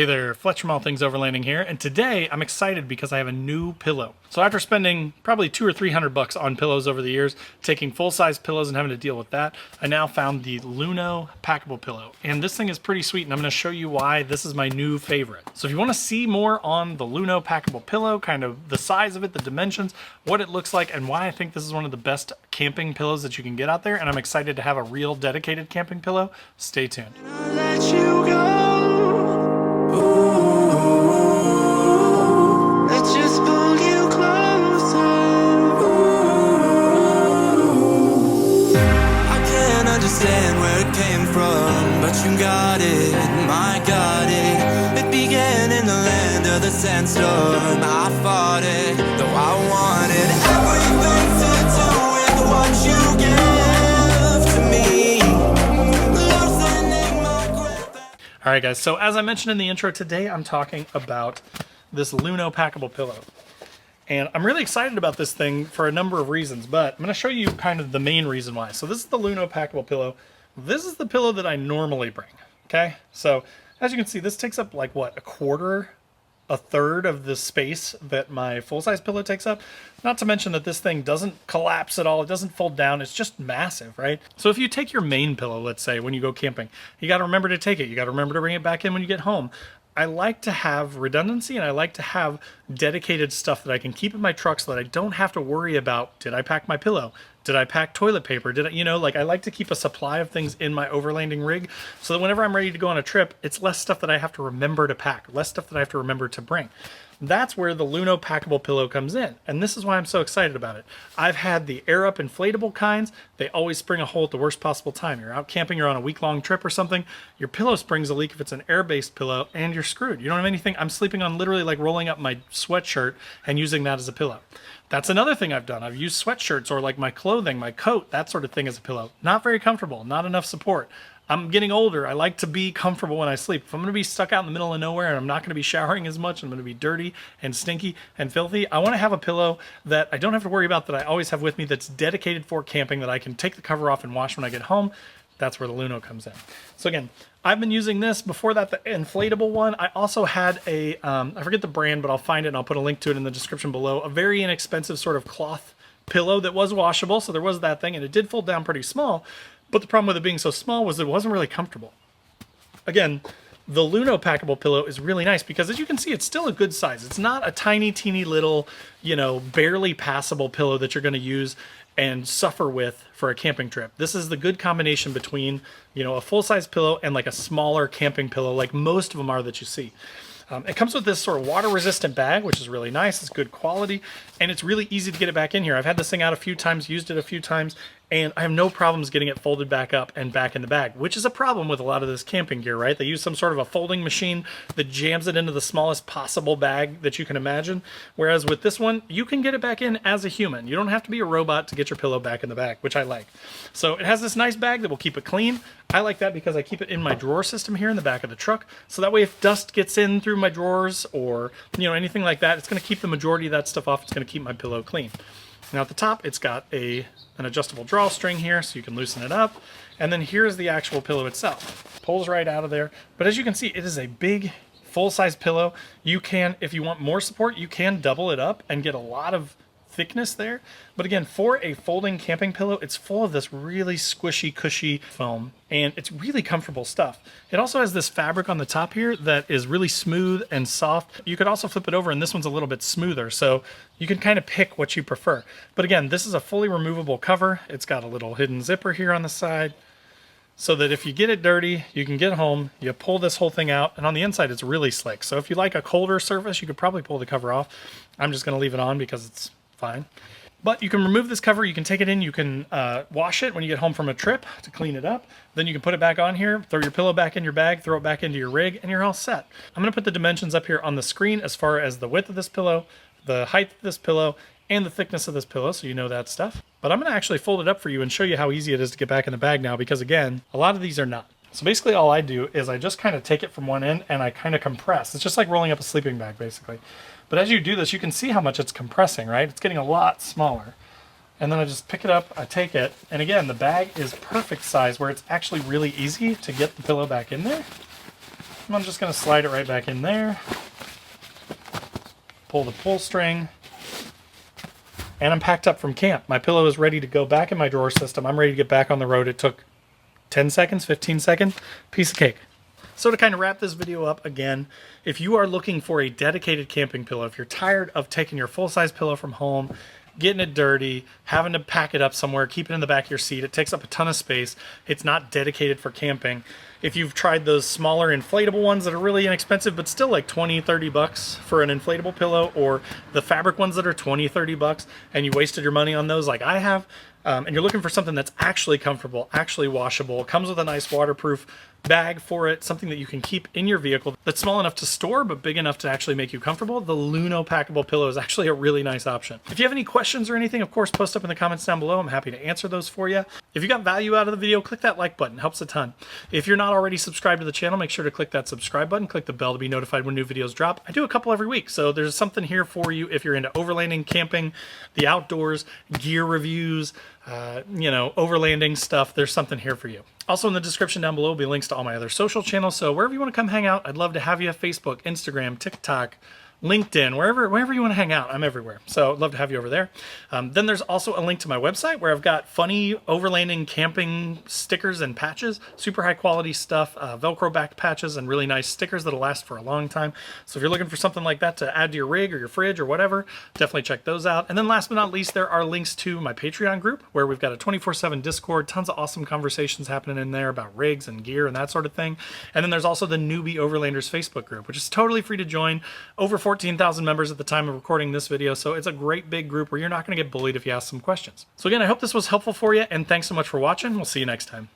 Hey there, Fletcher from All Things Overlanding here, and today I'm excited because I have a new pillow. So after spending probably $200 or $300 on pillows over the years, taking full-size pillows and having to deal with that, I now found the Luno Packable Pillow. And this thing is pretty sweet, and I'm going to show you why this is my new favorite. So if you want to see more on the Luno Packable Pillow, kind of the size of it, the dimensions, what it looks like, and why I think this is one of the best camping pillows that you can get out there, and I'm excited to have a real dedicated camping pillow, stay tuned. Where it came from, but you got it, my got it. It began in the land of the sandstorm. I fought it, though I wanted everything to do with what you give to me. Loosening my grip. All right, guys, so as I mentioned in the intro, today I'm talking about this Luno Packable Pillow. And I'm really excited about this thing for a number of reasons, but I'm going to show you kind of the main reason why. So this is the Luno Packable Pillow. This is the pillow that I normally bring, okay? So as you can see, this takes up like, what, a third of the space that my full-size pillow takes up. Not to mention that this thing doesn't collapse at all. It doesn't fold down. It's just massive, right? So if you take your main pillow, let's say, when you go camping, you got to remember to take it. You got to remember to bring it back in when you get home. I like to have redundancy, and I like to have dedicated stuff that I can keep in my truck so that I don't have to worry about, did I pack my pillow? Did I pack toilet paper? Did I, I like to keep a supply of things in my overlanding rig so that whenever I'm ready to go on a trip, it's less stuff that I have to remember to pack, less stuff that I have to remember to bring. That's where the Luno Packable Pillow comes in, and this is why I'm so excited about it. I've had the air-up inflatable kinds. They always spring a hole at the worst possible time. You're out camping, you're on a week-long trip or something, your pillow springs a leak if it's an air-based pillow, and you're screwed. You don't have anything. I'm sleeping on literally like rolling up my sweatshirt and using that as a pillow. That's another thing I've done. I've used sweatshirts or like my clothing, my coat, that sort of thing as a pillow. Not very comfortable, not enough support. I'm getting older. I like to be comfortable when I sleep. If I'm going to be stuck out in the middle of nowhere and I'm not going to be showering as much, I'm going to be dirty and stinky and filthy, I want to have a pillow that I don't have to worry about, that I always have with me, that's dedicated for camping, that I can take the cover off and wash when I get home. That's where the Luno comes in. So again, I've been using this. Before that, the inflatable one. I also had a, I forget the brand, but I'll find it and I'll put a link to it in the description below, a very inexpensive sort of cloth pillow that was washable. So there was that thing, and it did fold down pretty small. But the problem with it being so small was it wasn't really comfortable. Again, the Luno Packable Pillow is really nice because, as you can see, it's still a good size. It's not a tiny, teeny little, barely passable pillow that you're going to use and suffer with for a camping trip. This is the good combination between, a full-size pillow and like a smaller camping pillow, like most of them are that you see. It comes with this sort of water-resistant bag, which is really nice. It's good quality, and it's really easy to get it back in here. I've had this thing out a few times, used it a few times, and I have no problems getting it folded back up and back in the bag, which is a problem with a lot of this camping gear, right? They use some sort of a folding machine that jams it into the smallest possible bag that you can imagine, whereas with this one, you can get it back in as a human. You don't have to be a robot to get your pillow back in the bag, which I like. So it has this nice bag that will keep it clean. I like that because I keep it in my drawer system here in the back of the truck, so that way if dust gets in through my drawers or anything like that, it's going to keep the majority of that stuff off. It's going to keep my pillow clean. Now at the top, it's got an adjustable drawstring here, so you can loosen it up. And then here's the actual pillow itself. Pulls right out of there. But as you can see, it is a big, full-size pillow. You can, if you want more support, you can double it up and get a lot of thickness there. But again, for a folding camping pillow, it's full of this really squishy, cushy foam, and it's really comfortable stuff. It also has this fabric on the top here that is really smooth and soft. You could also flip it over, and this one's a little bit smoother, so you can kind of pick what you prefer. But again, this is a fully removable cover. It's got a little hidden zipper here on the side, so that if you get it dirty, you can get home, you pull this whole thing out, and on the inside it's really slick. So if you like a colder surface, you could probably pull the cover off. I'm just going to leave it on because it's fine. But you can remove this cover, you can take it in, you can wash it when you get home from a trip to clean it up. Then you can put it back on here, throw your pillow back in your bag, throw it back into your rig, and you're all set. I'm going to put the dimensions up here on the screen as far as the width of this pillow, the height of this pillow, and the thickness of this pillow, so you know that stuff. But I'm going to actually fold it up for you and show you how easy it is to get back in the bag now, because again, a lot of these are not. So basically all I do is I just kind of take it from one end and I kind of compress. It's just like rolling up a sleeping bag, basically. But as you do this, you can see how much it's compressing, right? It's getting a lot smaller. And then I just pick it up, I take it, and again, the bag is perfect size where it's actually really easy to get the pillow back in there. So I'm just going to slide it right back in there. Pull the pull string. And I'm packed up from camp. My pillow is ready to go back in my drawer system. I'm ready to get back on the road. It took 10 seconds, 15 seconds, piece of cake. So to kind of wrap this video up again, if you are looking for a dedicated camping pillow, if you're tired of taking your full-size pillow from home, getting it dirty, having to pack it up somewhere, keep it in the back of your seat, it takes up a ton of space, it's not dedicated for camping. If you've tried those smaller inflatable ones that are really inexpensive, but still like 20, 30 bucks for an inflatable pillow, or the fabric ones that are 20, 30 bucks, and you wasted your money on those like I have, and you're looking for something that's actually comfortable, actually washable, comes with a nice waterproof bag for it, something that you can keep in your vehicle that's small enough to store but big enough to actually make you comfortable, the Luno Packable Pillow is actually a really nice option. If you have any questions or anything, of course, post up in the comments down below. I'm happy to answer those for you. If you got value out of the video, click that like button. It helps a ton. If you're not already subscribed to the channel, make sure to click that subscribe button, click the bell to be notified when new videos drop. I do a couple every week, so there's something here for you if you're into overlanding, camping, the outdoors, gear reviews, overlanding stuff. There's something here for you. Also in the description down below will be links to all my other social channels, so wherever you want to come hang out, I'd love to have you. Facebook, Instagram, TikTok, LinkedIn, wherever you want to hang out, I'm everywhere. So I'd love to have you over there. Then there's also a link to my website where I've got funny overlanding camping stickers and patches, super high quality stuff, Velcro backed patches and really nice stickers that'll last for a long time. So if you're looking for something like that to add to your rig or your fridge or whatever, definitely check those out. And then last but not least, there are links to my Patreon group where we've got a 24/7 Discord, tons of awesome conversations happening in there about rigs and gear and that sort of thing. And then there's also the Newbie Overlanders Facebook group, which is totally free to join. Over 14,000 members at the time of recording this video, so it's a great big group where you're not going to get bullied if you ask some questions. So again, I hope this was helpful for you, and thanks so much for watching. We'll see you next time.